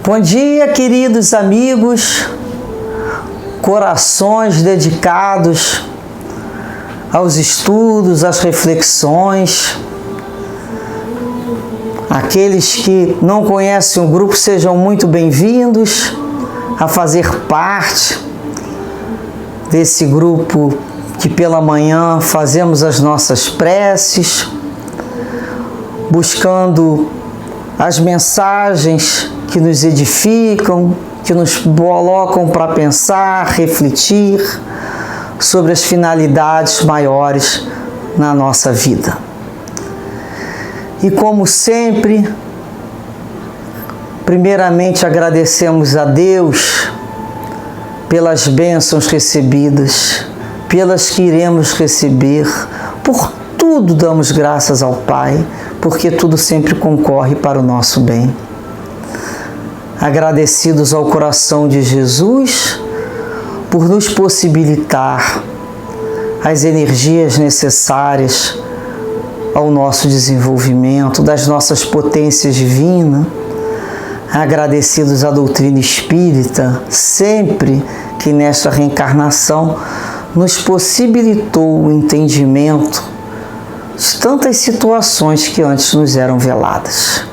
Bom dia, queridos amigos, corações dedicados aos estudos, às reflexões. Aqueles que não conhecem o grupo, sejam muito bem-vindos a fazer parte desse grupo que pela manhã fazemos as nossas preces, buscando as mensagens que nos edificam, que nos colocam para pensar, refletir sobre as finalidades maiores na nossa vida. E como sempre, primeiramente agradecemos a Deus pelas bênçãos recebidas, pelas que iremos receber, por tudo damos graças ao Pai, porque tudo sempre concorre para o nosso bem. Agradecidos ao coração de Jesus por nos possibilitar as energias necessárias ao nosso desenvolvimento, das nossas potências divinas. Agradecidos à doutrina espírita, sempre que nesta reencarnação nos possibilitou o entendimento de tantas situações que antes nos eram veladas.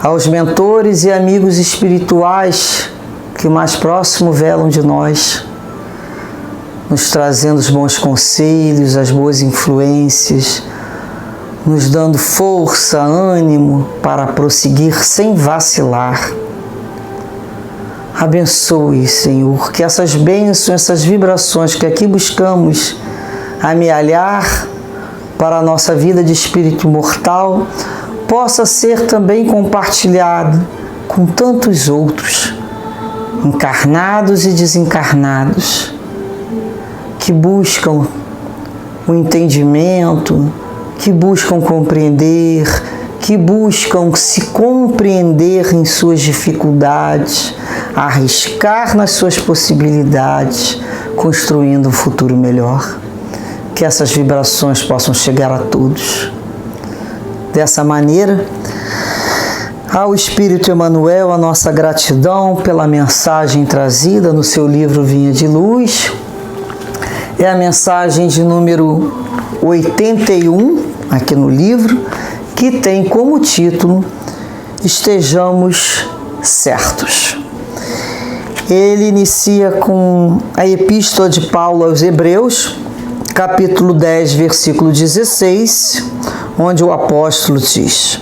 Aos mentores e amigos espirituais que mais próximo velam de nós, nos trazendo os bons conselhos, as boas influências, nos dando força, ânimo para prosseguir sem vacilar. Abençoe, Senhor, que essas bênçãos, essas vibrações que aqui buscamos amealhar para a nossa vida de espírito imortal, possa ser também compartilhado com tantos outros, encarnados e desencarnados, que buscam o entendimento, que buscam compreender, que buscam se compreender em suas dificuldades, arriscar nas suas possibilidades, construindo um futuro melhor. Que essas vibrações possam chegar a todos. Dessa maneira, ao Espírito Emmanuel, a nossa gratidão pela mensagem trazida no seu livro Vinha de Luz. É a mensagem de número 81, aqui no livro, que tem como título Estejamos Certos. Ele inicia com a Epístola de Paulo aos Hebreus, capítulo 10, versículo 16, onde o apóstolo diz: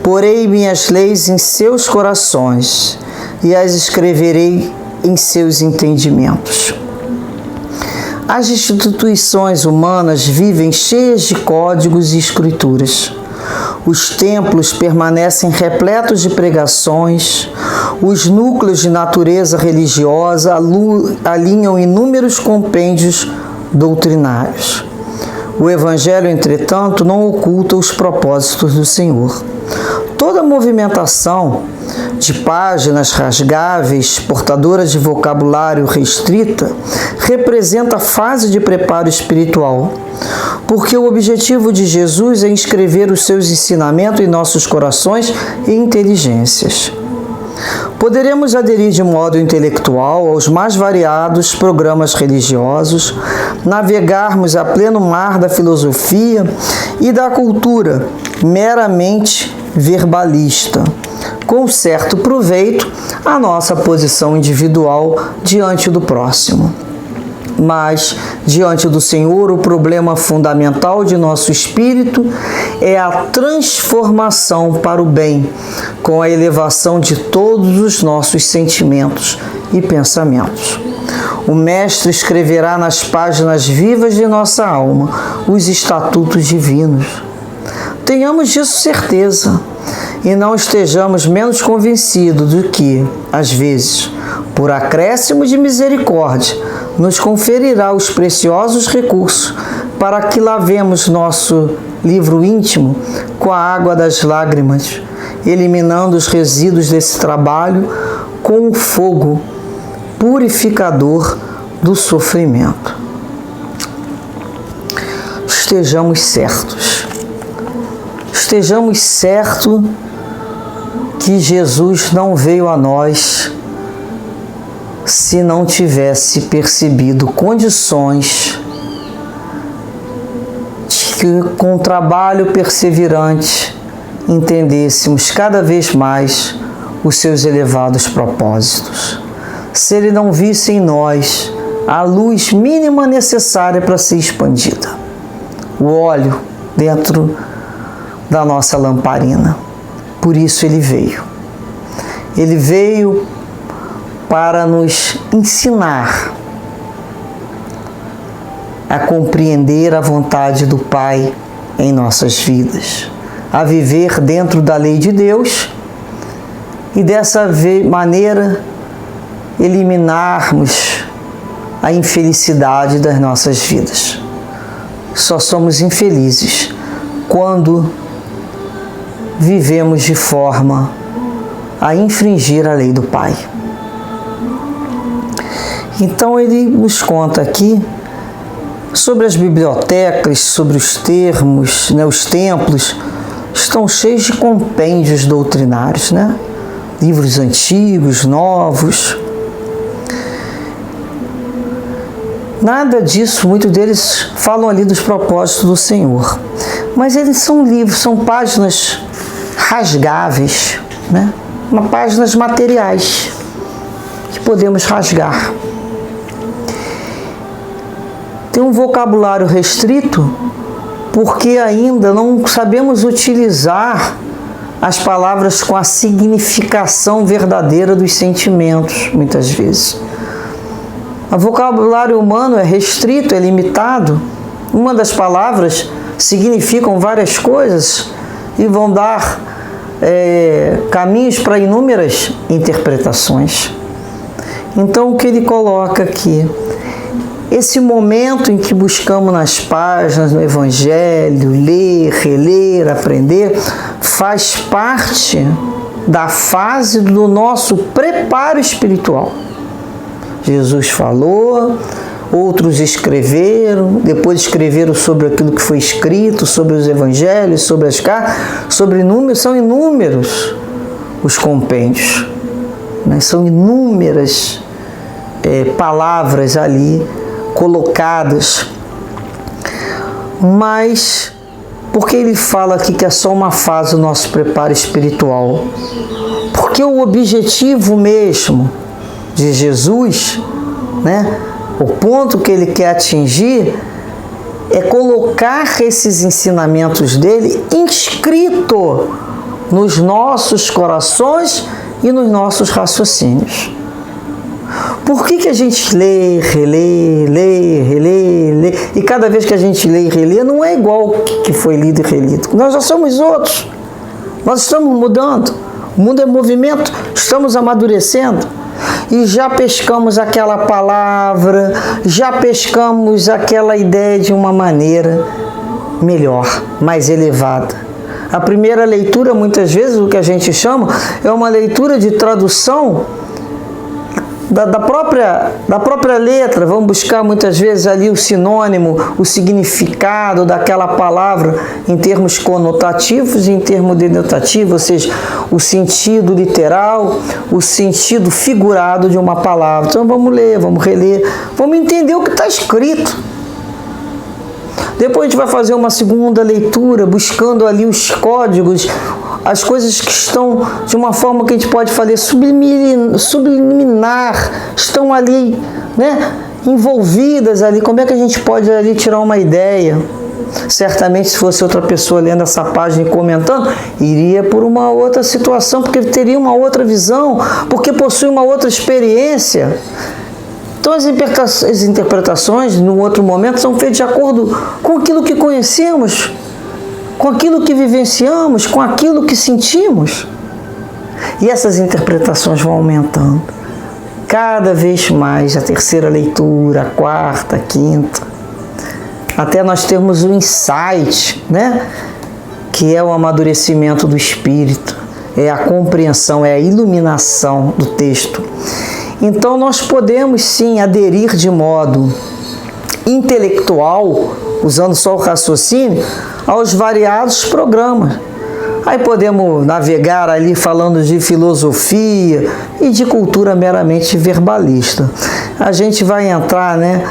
Porei minhas leis em seus corações e as escreverei em seus entendimentos. As instituições humanas vivem cheias de códigos e escrituras. Os templos permanecem repletos de pregações, os núcleos de natureza religiosa alinham inúmeros compêndios doutrinários. O Evangelho, entretanto, não oculta os propósitos do Senhor. Toda movimentação de páginas rasgáveis, portadoras de vocabulário restrita, representa a fase de preparo espiritual, porque o objetivo de Jesus é inscrever os seus ensinamentos em nossos corações e inteligências. Poderemos aderir de modo intelectual aos mais variados programas religiosos, navegarmos a pleno mar da filosofia e da cultura meramente verbalista, com certo proveito à nossa posição individual diante do próximo. Mas, diante do Senhor, o problema fundamental de nosso espírito é a transformação para o bem, com a elevação de todos os nossos sentimentos e pensamentos. O Mestre escreverá nas páginas vivas de nossa alma os estatutos divinos. Tenhamos disso certeza e não estejamos menos convencidos do que, às vezes, por acréscimo de misericórdia, nos conferirá os preciosos recursos para que lavemos nosso livro íntimo com a água das lágrimas, eliminando os resíduos desse trabalho com o fogo purificador do sofrimento. Estejamos certos que Jesus não veio a nós se não tivesse percebido condições de que, com um trabalho perseverante, entendêssemos cada vez mais os seus elevados propósitos. Se Ele não visse em nós a luz mínima necessária para ser expandida, o óleo dentro da nossa lamparina. Por isso Ele veio. Ele veio para nos ensinar a compreender a vontade do Pai em nossas vidas, a viver dentro da lei de Deus e dessa maneira eliminarmos a infelicidade das nossas vidas. Só somos infelizes quando vivemos de forma a infringir a lei do Pai. Então ele nos conta aqui sobre as bibliotecas, sobre os termos, os templos, estão cheios de compêndios doutrinários, livros antigos, novos. Nada disso, muitos deles falam ali dos propósitos do Senhor. Mas eles são livros, são páginas rasgáveis, páginas materiais que podemos rasgar. Tem um vocabulário restrito porque ainda não sabemos utilizar as palavras com a significação verdadeira dos sentimentos, muitas vezes. O vocabulário humano é restrito, é limitado. Uma das palavras significam várias coisas e vão dar caminhos para inúmeras interpretações. Então, o que ele coloca aqui? Esse momento em que buscamos nas páginas, no Evangelho, ler, reler, aprender, faz parte da fase do nosso preparo espiritual. Jesus falou, outros escreveram, depois escreveram sobre aquilo que foi escrito, sobre os evangelhos, sobre as cartas, são inúmeros os compêndios, são inúmeras palavras ali colocadas, mas porque ele fala aqui que é só uma fase do nosso preparo espiritual? Porque o objetivo mesmo de Jesus, o ponto que ele quer atingir é colocar esses ensinamentos dele inscrito nos nossos corações e nos nossos raciocínios. Por que a gente lê, relê, e cada vez que a gente lê e relê não é igual o que foi lido e relido? Nós já somos outros, nós estamos mudando, o mundo é movimento, estamos amadurecendo. E já pescamos aquela palavra, já pescamos aquela ideia de uma maneira melhor, mais elevada. A primeira leitura, muitas vezes, o que a gente chama, é uma leitura de tradução da própria letra. Vamos buscar muitas vezes ali o sinônimo, o significado daquela palavra em termos conotativos e em termos denotativos, ou seja, o sentido literal, o sentido figurado de uma palavra. Então vamos ler, vamos reler, vamos entender o que está escrito. Depois a gente vai fazer uma segunda leitura, buscando ali os códigos, as coisas que estão de uma forma que a gente pode fazer subliminar, estão ali, envolvidas ali. Como é que a gente pode ali tirar uma ideia? Certamente, se fosse outra pessoa lendo essa página e comentando, iria por uma outra situação, porque teria uma outra visão, porque possui uma outra experiência. Então, as interpretações, num outro momento, são feitas de acordo com aquilo que conhecemos, com aquilo que vivenciamos, com aquilo que sentimos. E essas interpretações vão aumentando cada vez mais, a terceira leitura, a quarta, a quinta, até nós termos o insight, que é o amadurecimento do espírito, é a compreensão, é a iluminação do texto. Então, nós podemos sim aderir de modo intelectual, usando só o raciocínio, aos variados programas. Aí podemos navegar ali falando de filosofia e de cultura meramente verbalista. A gente vai entrar, né,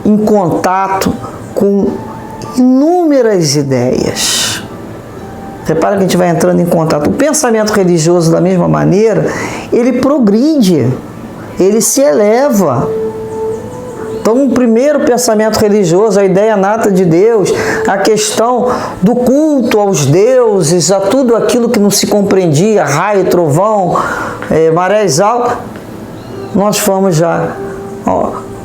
em contato com inúmeras ideias. Repara que a gente vai entrando em contato. O pensamento religioso, da mesma maneira, ele progride, ele se eleva. Então, o primeiro pensamento religioso, a ideia nata de Deus, a questão do culto aos deuses, a tudo aquilo que não se compreendia, raio, trovão, marés altas, nós fomos já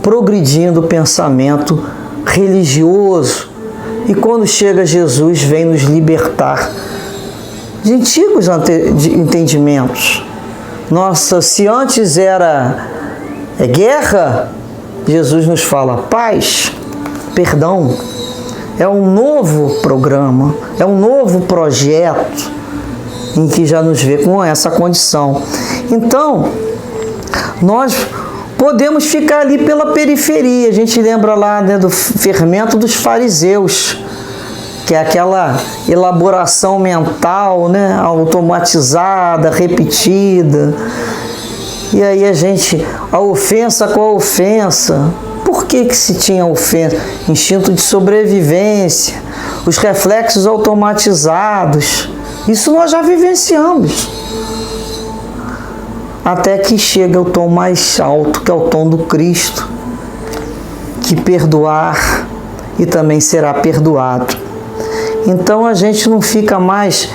progredindo o pensamento religioso. E quando chega Jesus, vem nos libertar de antigos entendimentos. Nossa, se antes era guerra, Jesus nos fala paz, perdão. É um novo programa, é um novo projeto em que já nos vê com essa condição. Então, nós podemos ficar ali pela periferia. A gente lembra lá, né, do fermento dos fariseus, que é aquela elaboração mental, né, automatizada, repetida. E aí a ofensa com a ofensa. Por que se tinha ofensa? Instinto de sobrevivência, os reflexos automatizados. Isso nós já vivenciamos. Até que chega o tom mais alto, que é o tom do Cristo, que perdoar e também será perdoado. Então a gente não fica mais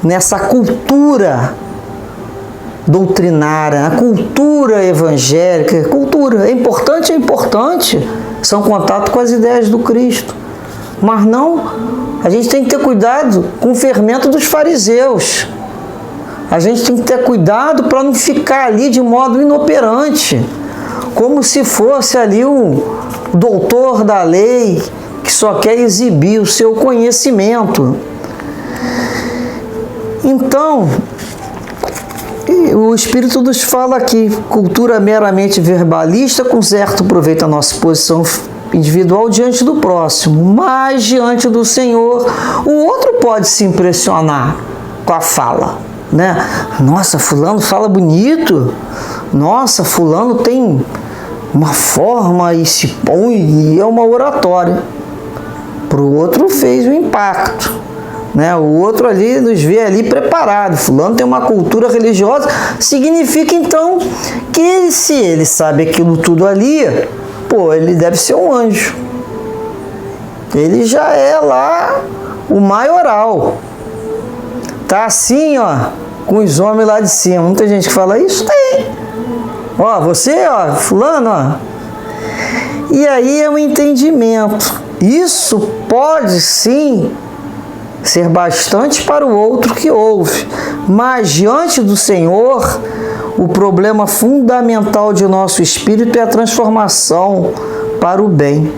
nessa cultura doutrinária, a cultura evangélica. Cultura é importante, são contato com as ideias do Cristo. Mas não, a gente tem que ter cuidado com o fermento dos fariseus. A gente tem que ter cuidado para não ficar ali de modo inoperante, como se fosse ali um doutor da lei que só quer exibir o seu conhecimento. Então, o Espírito nos fala aqui, cultura meramente verbalista, com certo proveito a nossa posição individual diante do próximo, mas diante do Senhor, o outro pode se impressionar com a fala, né? Nossa, fulano fala bonito, nossa, fulano tem uma forma e se põe, e é uma oratória. Para o outro fez um impacto. Né? O outro ali nos vê ali preparado. Fulano tem uma cultura religiosa. Significa então que se ele sabe aquilo tudo ali, pô, ele deve ser um anjo. Ele já é lá o maioral. Tá assim, ó, com os homens lá de cima. Não tem gente que fala isso? Tem. Ó, você, ó, fulano, ó. E aí é um entendimento. Isso pode sim ser bastante para o outro que ouve, mas diante do Senhor, o problema fundamental de nosso espírito é a transformação para o bem,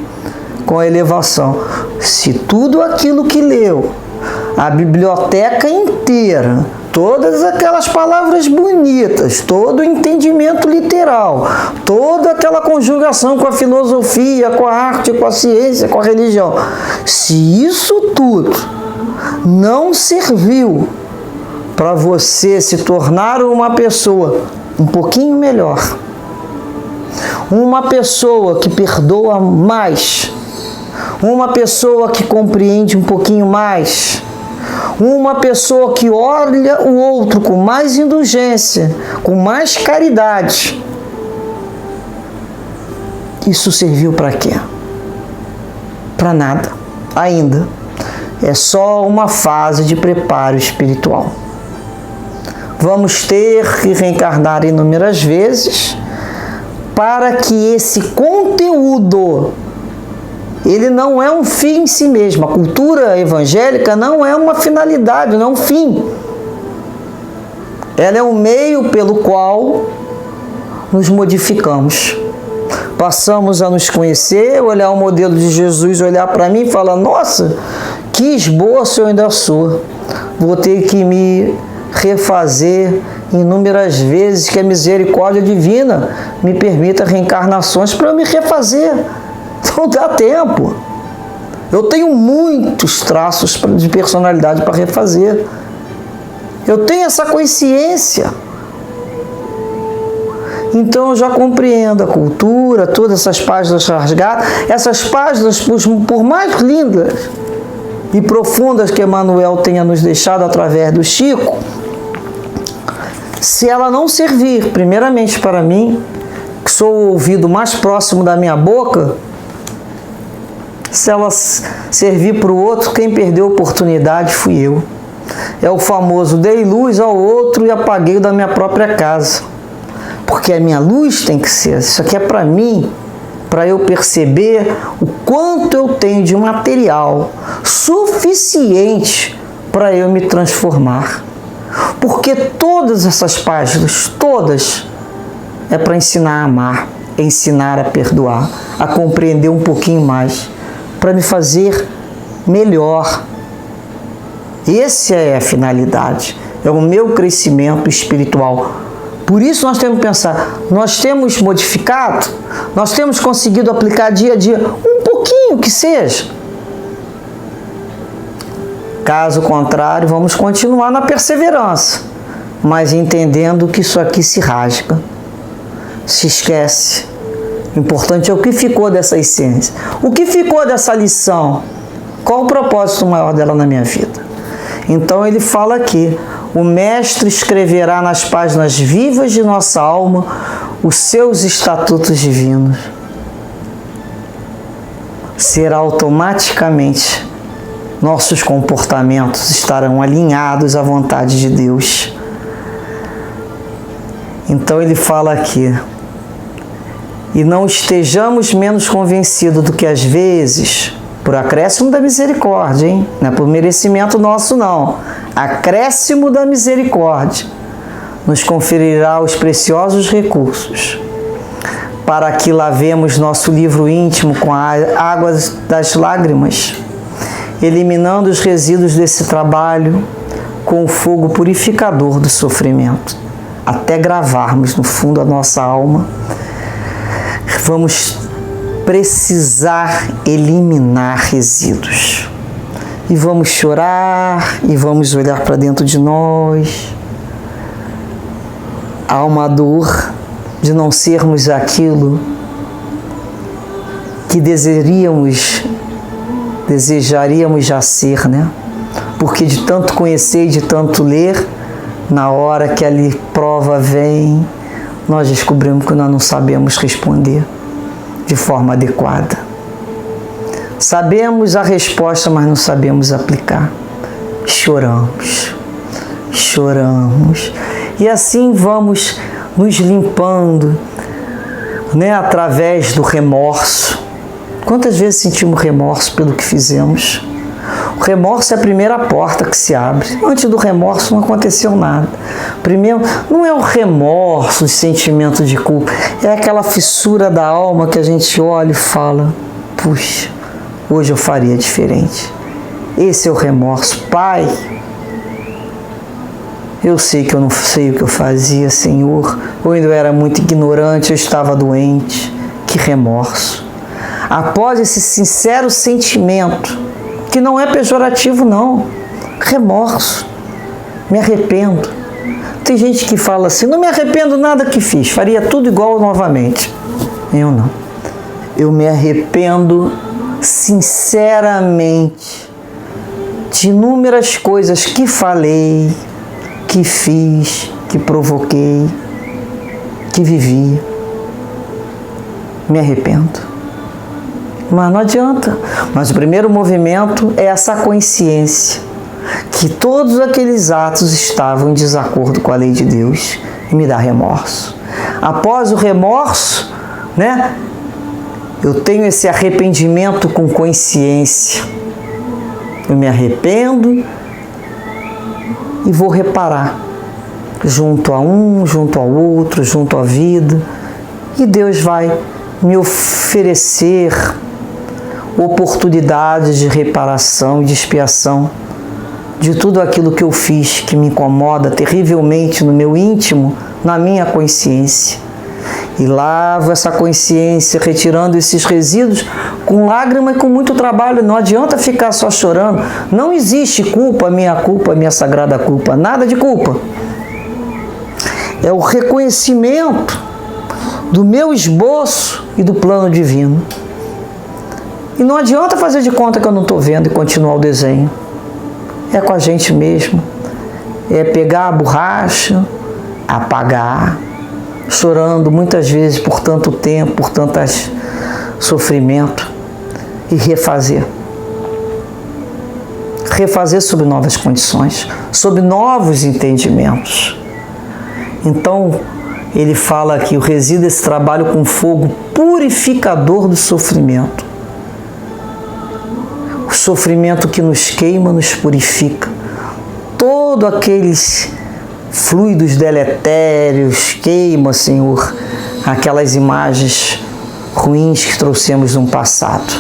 com a elevação. Se tudo aquilo que leu, a biblioteca inteira, todas aquelas palavras bonitas, todo o entendimento literal, toda aquela conjugação com a filosofia, com a arte, com a ciência, com a religião, se isso tudo não serviu para você se tornar uma pessoa um pouquinho melhor, uma pessoa que perdoa mais, uma pessoa que compreende um pouquinho mais, uma pessoa que olha o outro com mais indulgência, com mais caridade, isso serviu para quê? Para nada, ainda. É só uma fase de preparo espiritual. Vamos ter que reencarnar inúmeras vezes para que esse conteúdo, ele não é um fim em si mesmo. A cultura evangélica não é uma finalidade, não é um fim. Ela é um meio pelo qual nos modificamos. Passamos a nos conhecer, olhar o modelo de Jesus, olhar para mim e falar, nossa, que esboço eu ainda sou. Vou ter que me refazer inúmeras vezes, que a misericórdia divina me permita reencarnações para eu me refazer. Não dá tempo. Eu tenho muitos traços de personalidade para refazer. Eu tenho essa consciência. Então eu já compreendo a cultura, todas essas páginas rasgadas, essas páginas, por mais lindas e profundas que Emmanuel tenha nos deixado através do Chico, se ela não servir, primeiramente para mim, que sou o ouvido mais próximo da minha boca, se ela servir para o outro, quem perdeu a oportunidade fui eu. É o famoso dei luz ao outro e apaguei o da minha própria casa. Porque a minha luz tem que ser, isso aqui é para mim, para eu perceber o quanto eu tenho de material suficiente para eu me transformar. Porque todas essas páginas, todas, é para ensinar a amar, ensinar a perdoar, a compreender um pouquinho mais, para me fazer melhor. Essa é a finalidade, é o meu crescimento espiritual. Por isso nós temos que pensar, nós temos modificado, nós temos conseguido aplicar dia a dia, um pouquinho que seja. Caso contrário, vamos continuar na perseverança, mas entendendo que isso aqui se rasga, se esquece. O importante é o que ficou dessa essência, o que ficou dessa lição, qual o propósito maior dela na minha vida. Então ele fala aqui, o Mestre escreverá nas páginas vivas de nossa alma os seus estatutos divinos. Será automaticamente, nossos comportamentos estarão alinhados à vontade de Deus. Então ele fala aqui, e não estejamos menos convencidos do que às vezes, por acréscimo da misericórdia, hein? Não é por merecimento nosso, não. Acréscimo da misericórdia nos conferirá os preciosos recursos para que lavemos nosso livro íntimo com a água das lágrimas, eliminando os resíduos desse trabalho com o fogo purificador do sofrimento, até gravarmos no fundo da nossa alma. Vamos precisar eliminar resíduos. E vamos chorar, e vamos olhar para dentro de nós. Há uma dor de não sermos aquilo que desejaríamos já ser, né? Porque de tanto conhecer e de tanto ler, na hora que a prova vem, nós descobrimos que nós não sabemos responder de forma adequada. Sabemos a resposta, mas não sabemos aplicar. Choramos, choramos. E assim vamos nos limpando, né, através do remorso. Quantas vezes sentimos remorso pelo que fizemos? O remorso é a primeira porta que se abre. Antes do remorso não aconteceu nada. Primeiro, não é o remorso, o sentimento de culpa, é aquela fissura da alma que a gente olha e fala, puxa, hoje eu faria diferente. Esse é o remorso. Pai, eu sei que eu não sei o que eu fazia, Senhor. Eu ainda era muito ignorante, eu estava doente. Que remorso. Após esse sincero sentimento, que não é pejorativo não, remorso, me arrependo. Tem gente que fala assim, não me arrependo nada que fiz, faria tudo igual novamente. Eu não. Eu me arrependo sinceramente de inúmeras coisas que falei, que fiz, que provoquei, que vivi. Me arrependo. Mas não adianta. Mas o primeiro movimento é essa consciência que todos aqueles atos estavam em desacordo com a lei de Deus e me dá remorso. Após o remorso, né, eu tenho esse arrependimento com consciência. Eu me arrependo e vou reparar junto a um, junto ao outro, junto à vida. E Deus vai me oferecer oportunidades de reparação e de expiação de tudo aquilo que eu fiz que me incomoda terrivelmente no meu íntimo, na minha consciência. E lavo essa consciência, retirando esses resíduos com lágrima e com muito trabalho. Não adianta ficar só chorando. Não existe culpa, minha sagrada culpa. Nada de culpa. É o reconhecimento do meu esboço e do plano divino. E não adianta fazer de conta que eu não estou vendo e continuar o desenho. É com a gente mesmo. É pegar a borracha, apagar, chorando muitas vezes por tanto tempo, por tanto sofrimento, e refazer. Refazer sob novas condições, sob novos entendimentos. Então, ele fala aqui, o resíduo esse trabalho com fogo purificador do sofrimento. O sofrimento que nos queima, nos purifica. Todos aqueles fluidos deletérios, queima, Senhor, aquelas imagens ruins que trouxemos de um passado,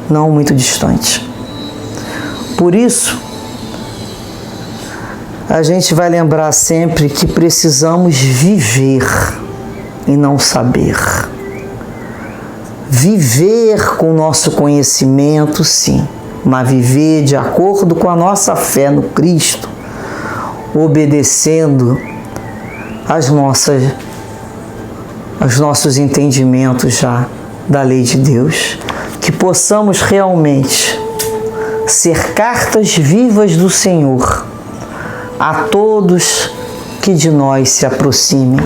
não muito distante. Por isso, a gente vai lembrar sempre que precisamos viver e não saber. Viver com o nosso conhecimento, sim, mas viver de acordo com a nossa fé no Cristo, obedecendo aos nossos entendimentos já da lei de Deus, que possamos realmente ser cartas vivas do Senhor a todos que de nós se aproximem,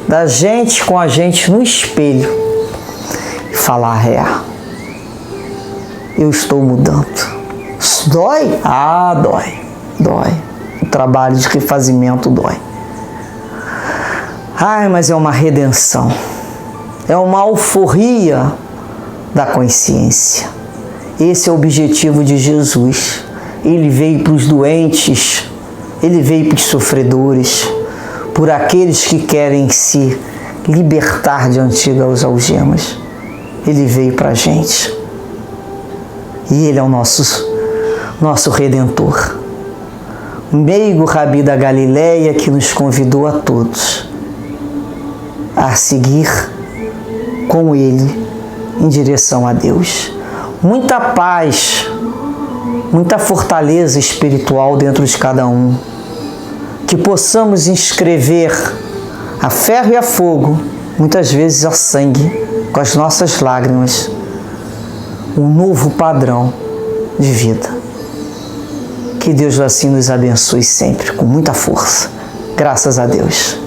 da gente com a gente no espelho, e falar: eu estou mudando. Isso dói? Ah, dói. O trabalho de refazimento dói. Ai, mas é uma redenção. É uma alforria da consciência. Esse é o objetivo de Jesus. Ele veio para os doentes, ele veio para os sofredores, por aqueles que querem se libertar de antigas algemas. Ele veio para a gente. E ele é o nosso Redentor. O meigo Rabi da Galileia que nos convidou a todos a seguir com ele em direção a Deus. Muita paz, muita fortaleza espiritual dentro de cada um. Que possamos inscrever a ferro e a fogo, muitas vezes a sangue, com as nossas lágrimas, um novo padrão de vida. Que Deus assim nos abençoe sempre, com muita força. Graças a Deus.